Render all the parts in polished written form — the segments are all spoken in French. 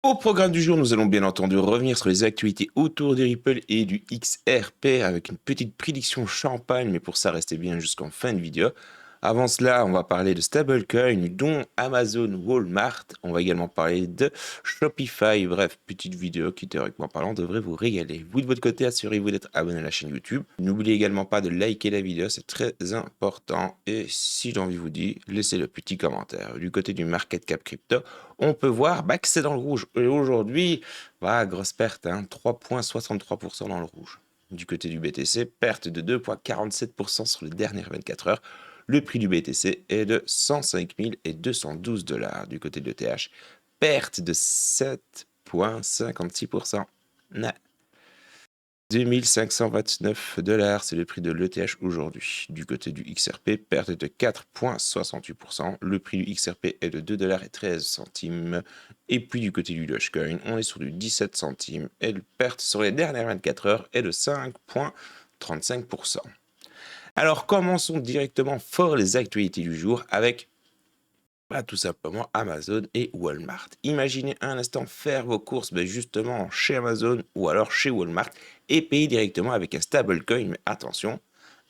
Au programme du jour, nous allons bien entendu revenir sur les actualités autour de Ripple et du XRP avec une petite prédiction champagne, mais pour ça, restez bien jusqu'en fin de vidéo. Avant cela, on va parler de stablecoin, dont Amazon, Walmart. On va également parler de Shopify. Bref, petite vidéo qui, théoriquement parlant, devrait vous régaler. Vous, de votre côté, assurez-vous d'être abonné à la chaîne YouTube. N'oubliez également pas de liker la vidéo, c'est très important. Et si j'ai envie de vous dire, laissez le petit commentaire. Du côté du market cap crypto, on peut voir que c'est dans le rouge. Et aujourd'hui, grosse perte, 3,63% dans le rouge. Du côté du BTC, perte de 2,47% sur les dernières 24 heures. Le prix du BTC est de 105 212 $. Du côté de l'ETH, perte de 7,56%. 2529 $, c'est le prix de l'ETH aujourd'hui. Du côté du XRP, perte de 4,68%. Le prix du XRP est de 2,13 $. Et puis du côté du Dogecoin, on est sur du 17 centimes. Et la perte sur les dernières 24 heures est de 5,35%. Alors commençons directement fort les actualités du jour avec tout simplement Amazon et Walmart. Imaginez un instant faire vos courses justement chez Amazon ou alors chez Walmart et payer directement avec un stablecoin, mais attention,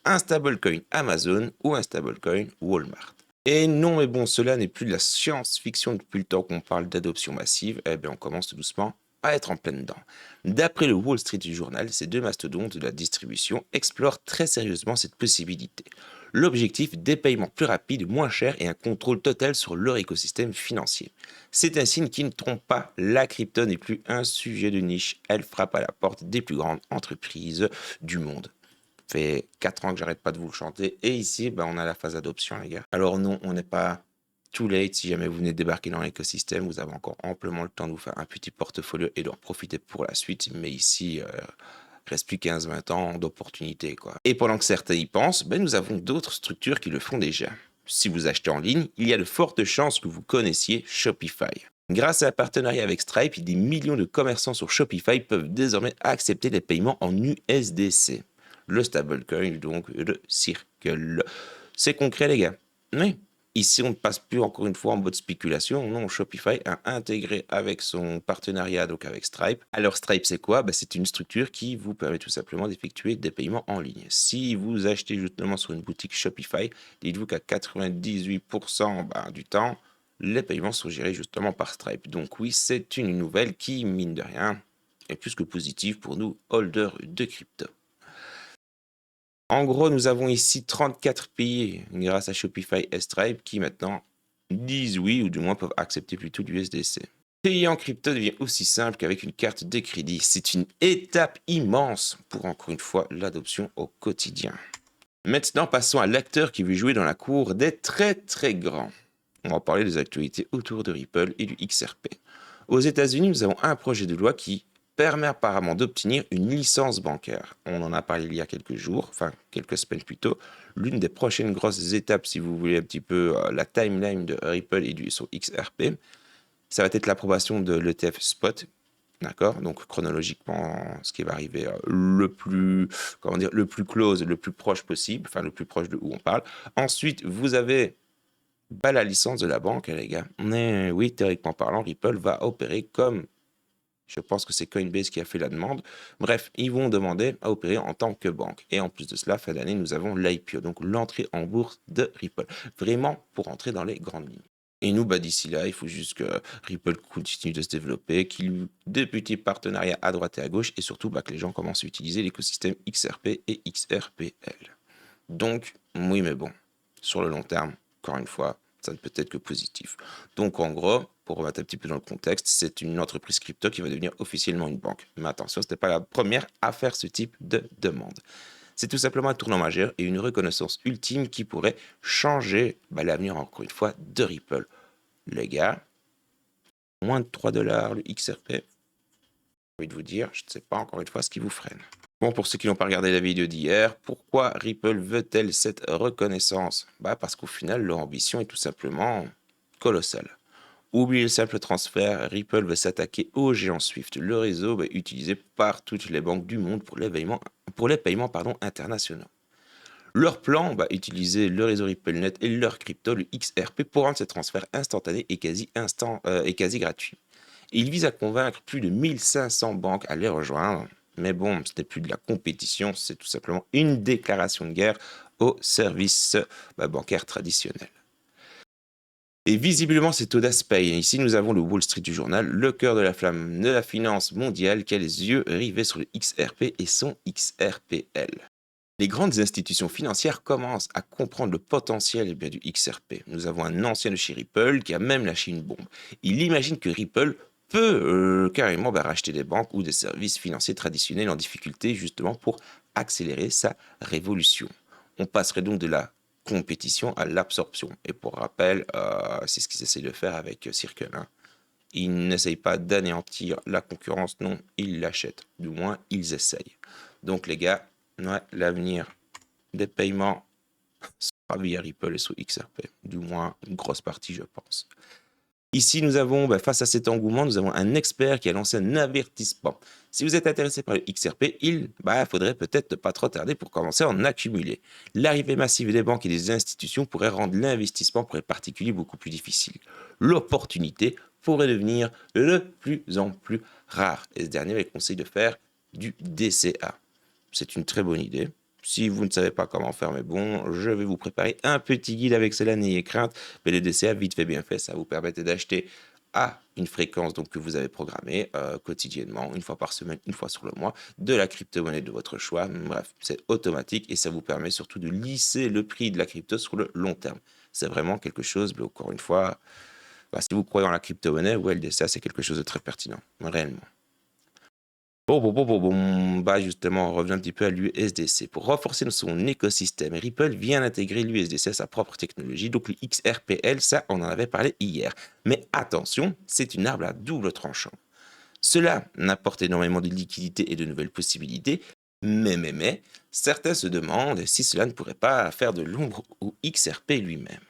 un stablecoin Amazon ou un stablecoin Walmart. Et non, mais bon, cela n'est plus de la science-fiction depuis le temps qu'on parle d'adoption massive. Eh bien, on commence tout doucement à être en pleine dedans. D'après le Wall Street Journal, ces deux mastodontes de la distribution explorent très sérieusement cette possibilité. L'objectif, des paiements plus rapides, moins chers et un contrôle total sur leur écosystème financier. C'est un signe qui ne trompe pas, la crypto n'est plus un sujet de niche, elle frappe à la porte des plus grandes entreprises du monde. Ça fait 4 ans que j'arrête pas de vous le chanter, et ici, on a la phase d'adoption, les gars. Alors non, on n'est pas too late. Si jamais vous venez de débarquer dans l'écosystème, vous avez encore amplement le temps de vous faire un petit portfolio et d'en profiter pour la suite, mais ici... reste plus 15-20 ans d'opportunités, quoi. Et pendant que certains y pensent, nous avons d'autres structures qui le font déjà. Si vous achetez en ligne, il y a de fortes chances que vous connaissiez Shopify. Grâce à un partenariat avec Stripe, des millions de commerçants sur Shopify peuvent désormais accepter des paiements en USDC. Le stablecoin, donc le Circle. C'est concret, les gars. Oui. Ici, on ne passe plus encore une fois en mode spéculation. Non, Shopify a intégré avec son partenariat, donc avec Stripe. Alors, Stripe, c'est quoi? C'est une structure qui vous permet tout simplement d'effectuer des paiements en ligne. Si vous achetez justement sur une boutique Shopify, dites-vous qu'à 98% du temps, les paiements sont gérés justement par Stripe. Donc oui, c'est une nouvelle qui, mine de rien, est plus que positive pour nous, holders de crypto. En gros, nous avons ici 34 pays grâce à Shopify et Stripe qui maintenant disent oui ou du moins peuvent accepter plutôt l'USDC. Payer en crypto devient aussi simple qu'avec une carte de crédit. C'est une étape immense pour encore une fois l'adoption au quotidien. Maintenant, passons à l'acteur qui veut jouer dans la cour des très très grands. On va parler des actualités autour de Ripple et du XRP. Aux États-Unis, nous avons un projet de loi qui permet apparemment d'obtenir une licence bancaire. On en a parlé il y a quelques jours, enfin quelques semaines plus tôt. L'une des prochaines grosses étapes, si vous voulez un petit peu la timeline de Ripple et du son XRP, ça va être l'approbation de l'ETF Spot. D'accord, donc chronologiquement, ce qui va arriver le plus close, le plus proche possible, enfin le plus proche de où on parle. Ensuite, vous avez la licence de la banque, les gars. Mais oui, théoriquement parlant, Ripple va opérer comme, je pense que c'est Coinbase qui a fait la demande. Bref, ils vont demander à opérer en tant que banque. Et en plus de cela, fin d'année, nous avons l'IPO, donc l'entrée en bourse de Ripple. Vraiment pour entrer dans les grandes lignes. Et nous, d'ici là, il faut juste que Ripple continue de se développer, qu'il y ait des petits partenariats à droite et à gauche, et surtout que les gens commencent à utiliser l'écosystème XRP et XRPL. Donc, oui, mais bon, sur le long terme, encore une fois, ça ne peut être que positif. Donc, en gros, pour remettre un petit peu dans le contexte, c'est une entreprise crypto qui va devenir officiellement une banque. Mais attention, ce n'est pas la première à faire ce type de demande. C'est tout simplement un tournant majeur et une reconnaissance ultime qui pourrait changer l'avenir, encore une fois, de Ripple. Les gars, moins de 3 $ le XRP, j'ai envie de vous dire, je ne sais pas encore une fois ce qui vous freine. Bon, pour ceux qui n'ont pas regardé la vidéo d'hier, pourquoi Ripple veut-elle cette reconnaissance? Parce qu'au final, leur ambition est tout simplement colossale. Oubliez le simple transfert, Ripple veut s'attaquer au géant Swift, le réseau utilisé par toutes les banques du monde pour les paiements internationaux. Leur plan, utiliser le réseau RippleNet et leur crypto, le XRP, pour rendre ces transferts instantanés et quasi gratuits. Il vise à convaincre plus de 1500 banques à les rejoindre. Mais bon, ce n'est plus de la compétition, c'est tout simplement une déclaration de guerre aux services bancaires traditionnels. Et visiblement, cette audace paye. Ici, nous avons le Wall Street du journal, le cœur de la flamme de la finance mondiale, qui a les yeux rivés sur le XRP et son XRPL. Les grandes institutions financières commencent à comprendre le potentiel du XRP. Nous avons un ancien de chez Ripple qui a même lâché une bombe. Il imagine que Ripple peut carrément racheter des banques ou des services financiers traditionnels en difficulté justement pour accélérer sa révolution. On passerait donc de la compétition à l'absorption. Et pour rappel, c'est ce qu'ils essayent de faire avec Circle. Ils n'essayent pas d'anéantir la concurrence, non, ils l'achètent. Du moins, ils essayent. Donc les gars, ouais, l'avenir des paiements sera via Ripple et sous XRP. Du moins, une grosse partie, je pense. Ici, nous avons, face à cet engouement, nous avons un expert qui a lancé un avertissement. Si vous êtes intéressé par le XRP, il faudrait peut-être ne pas trop tarder pour commencer à en accumuler. L'arrivée massive des banques et des institutions pourrait rendre l'investissement pour les particuliers beaucoup plus difficile. L'opportunité pourrait devenir de plus en plus rare. Et ce dernier me conseille de faire du DCA. C'est une très bonne idée. Si vous ne savez pas comment faire, mais bon, je vais vous préparer un petit guide avec cela, n'ayez crainte. Mais le DCA, vite fait, bien fait, ça vous permet d'acheter à une fréquence donc, que vous avez programmée quotidiennement, une fois par semaine, une fois sur le mois, de la crypto-monnaie de votre choix. Bref, c'est automatique et ça vous permet surtout de lisser le prix de la crypto sur le long terme. C'est vraiment quelque chose, mais encore une fois, si vous croyez en la crypto-monnaie, le DCA, c'est quelque chose de très pertinent, réellement. Justement, on revient un petit peu à l'USDC. Pour renforcer son écosystème, Ripple vient d'intégrer l'USDC à sa propre technologie, donc le XRPL, ça, on en avait parlé hier. Mais attention, c'est une arme à double tranchant. Cela n'apporte énormément de liquidités et de nouvelles possibilités, mais, certains se demandent si cela ne pourrait pas faire de l'ombre au XRP lui-même.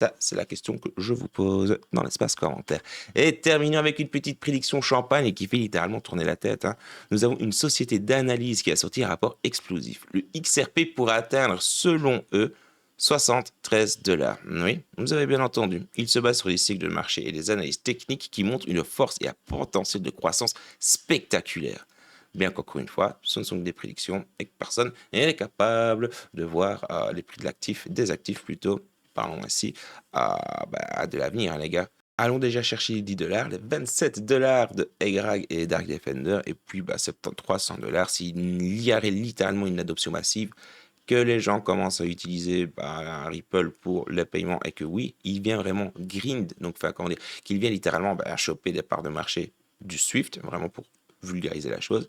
Ça, c'est la question que je vous pose dans l'espace commentaire. Et terminons avec une petite prédiction champagne qui fait littéralement tourner la tête. Nous avons une société d'analyse qui a sorti un rapport explosif. Le XRP pourrait atteindre, selon eux, 73 $. Oui, vous avez bien entendu. Il se base sur des cycles de marché et des analyses techniques qui montrent une force et un potentiel de croissance spectaculaire. Bien qu'encore une fois, ce ne sont que des prédictions et que personne n'est capable de voir les prix de l'actif, des actifs plutôt, parlons ainsi, de l'avenir, les gars. Allons déjà chercher les 10 $, les 27 $ de EGRAG et Dark Defender, et puis 73 $, s'il y a littéralement une adoption massive, que les gens commencent à utiliser Ripple pour le paiement, et que oui, il vient vraiment grind, donc qu'il vient littéralement choper des parts de marché du Swift, vraiment pour vulgariser la chose.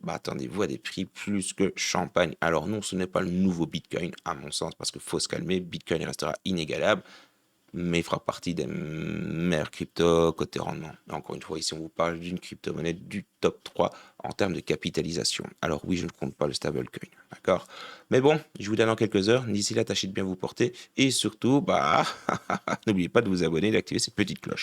Attendez-vous à des prix plus que champagne. Alors non, ce n'est pas le nouveau Bitcoin, à mon sens, parce qu'il faut se calmer. Bitcoin restera inégalable, mais il fera partie des meilleures cryptos côté rendement. Encore une fois, ici, on vous parle d'une crypto-monnaie du top 3 en termes de capitalisation. Alors oui, je ne compte pas le stablecoin, d'accord? Mais bon, je vous donne dans quelques heures. D'ici là, tâchez de bien vous porter. Et surtout, n'oubliez pas de vous abonner et d'activer cette petite cloche.